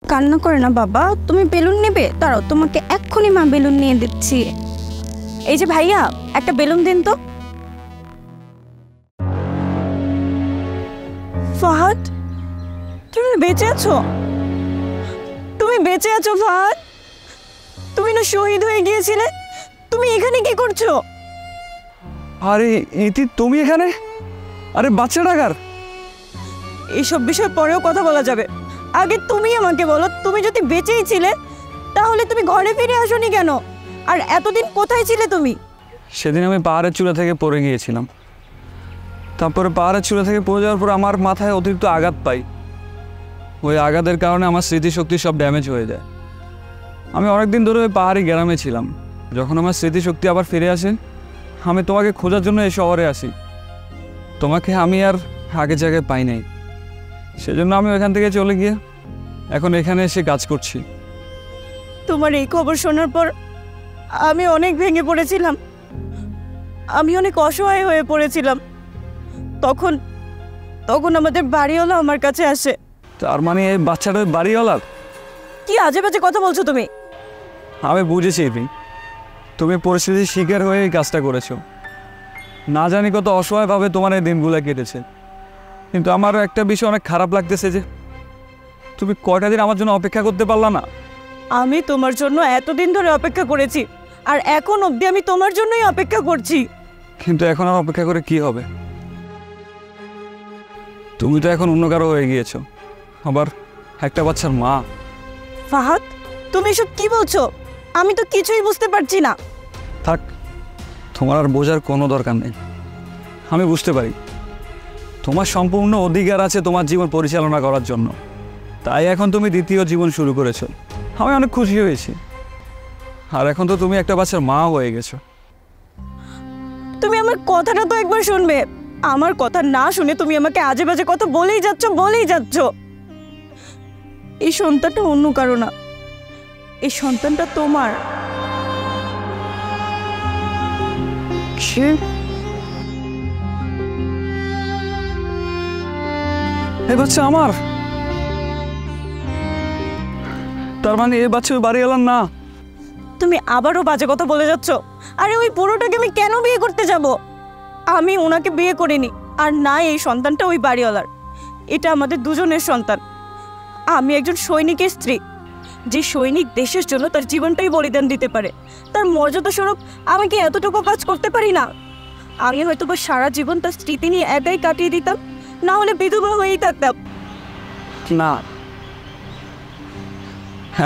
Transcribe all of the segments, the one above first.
কান্না করে না বাবা, তুমি বেলুন নেবে? দাঁড়াও, তোমাকে এক্ষুনি মা বেলুন নিয়ে দিচ্ছি। এই যে ভাইয়া, একটা বেলুন দিন তো। ফাহাদ, তুমি বেঁচে আছো? তুমি বেঁচে আছো ফাহাদ? তুমি না শহীদ হয়ে গিয়েছিলে, তুমি এখানে কি করছো? আরে ইতি, তুমি এখানে? আরে বাচ্চাটা কার? এইসব বিষয় পরেও কথা বলা যাবে, আগে তুমি আমাকে বলো, তুমি যদি বেঁচেই ছিলে তাহলে তুমি ঘরে ফিরে আসোনি কেন? আর এতদিন কোথায় ছিলে তুমি? সেদিন আমি পাহাড়ের চূড়া থেকে পড়ে গিয়েছিলাম। তারপরে পাহাড়ের চূড়া থেকে পড়ে যাওয়ার পর আমার মাথায় অতিরিক্ত আঘাত পাই। ওই আঘাতের কারণে আমার স্মৃতিশক্তি সব ড্যামেজ হয়ে যায়। আমি অনেকদিন ধরে ওই পাহাড়ি গ্রামে ছিলাম। যখন আমার স্মৃতিশক্তি আবার ফিরে আসে, আমি তোমাকে খোঁজার জন্য এই শহরে আসি। তোমাকে আমি আর আগের জায়গায় পাই নাই, সেজন্য আমি ওইখান থেকে চলে গিয়ে এখন এখানে এসে কাজ করছি। তোমার এই খবর শোনার পর আমি অনেক ভেঙে পড়েছিলাম, আমি অনেক অসহায় হয়ে পড়েছিলাম। তখন তখন আমাদের বাড়িওয়ালা আমার কাছে আসে। তার মানে এই বাচ্চাটা বাড়িওয়ালার? কি আজে বাজে কথা বলছো তুমি? আমি বুঝেছি তুমি পরিস্থিতির শিকার হয়ে এই কাজটা করেছো। না জানি কত অসহায়ভাবে তোমার এই দিনগুলো কেটেছে। কিন্তু আমারও একটা বিষয় অনেক খারাপ লাগতেছে যে তুমি কয়টা দিন আমার জন্য অপেক্ষা করতে পারলা না। আমি তোমার জন্য এতদিন ধরে অপেক্ষা করেছি, আর এখন অবধি আমি তোমার জন্যই অপেক্ষা করছি। কিন্তু এখন আর অপেক্ষা করে কি হবে? তুমি তো এখন অন্য কারো হয়ে গিয়েছো, আবার একটা বাচ্চার মা। ফাহাদ, তুমি এসব কি বলছো? আমি তো কিছুই বুঝতে পারছি না। থাক, তোমার আর বোঝার কোনো দরকার নেই। আমি বুঝতে পারি তোমার সম্পূর্ণ অধিকার আছে তোমার জীবন পরিচালনা করার জন্য, তাই এখন তুমি দ্বিতীয় জীবন শুরু করেছো। আমি অনেক খুশি হয়েছি। আর এখন তো তুমি একটা বাচ্চার মা হয়ে গেছো। তুমি আমার কথাটা তো একবার শুনবে। আমার কথা না শুনে তুমি আমাকে আজে বাজে কথা বলেই যাচ্ছ। এই সন্তানটা অন্য কারো না, এই সন্তানটা তোমার। এই বাচ্চা আমার? তার মানে এই বাচ্চা ওই বাড়িওয়ালার না? তুমি আবারও বাজে কথা বলে যাচ্ছ। আরে ওই পুরোটাকে আমি কেন বিয়ে করতে যাব? আমি ওনাকে বিয়ে করিনি, আর না এই সন্তানটা ওই বাড়িওয়ালার। এটা আমাদের দুজনের সন্তান। আমি একজন সৈনিকের স্ত্রী, যে সৈনিক দেশের জন্য তার জীবনটাই বলিদান দিতে পারে। তার মর্যাদা স্বরূপ আমি কি এতটুকু কাজ করতে পারি না? আমি হয়তো বা সারা জীবন তার স্মৃতি নিয়ে একাই কাটিয়ে দিতাম, না হলে বিধবা হয়েই থাকতাম। না,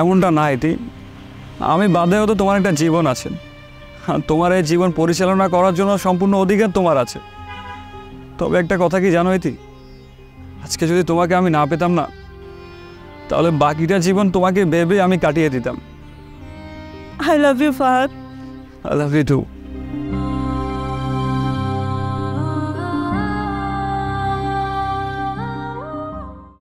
এমনটা না। এটি আমি বাদেও তো তোমার একটা জীবন আছে, তোমার এই জীবন পরিচালনা করার জন্য সম্পূর্ণ অধিকার তোমার আছে। তবে একটা কথা কি জানো ইতি, আজকে যদি তোমাকে আমি না পেতাম না, তাহলে বাকিটা জীবন তোমাকে ভেবে আমি কাটিয়ে দিতাম। I love you, Fahad. I love you too.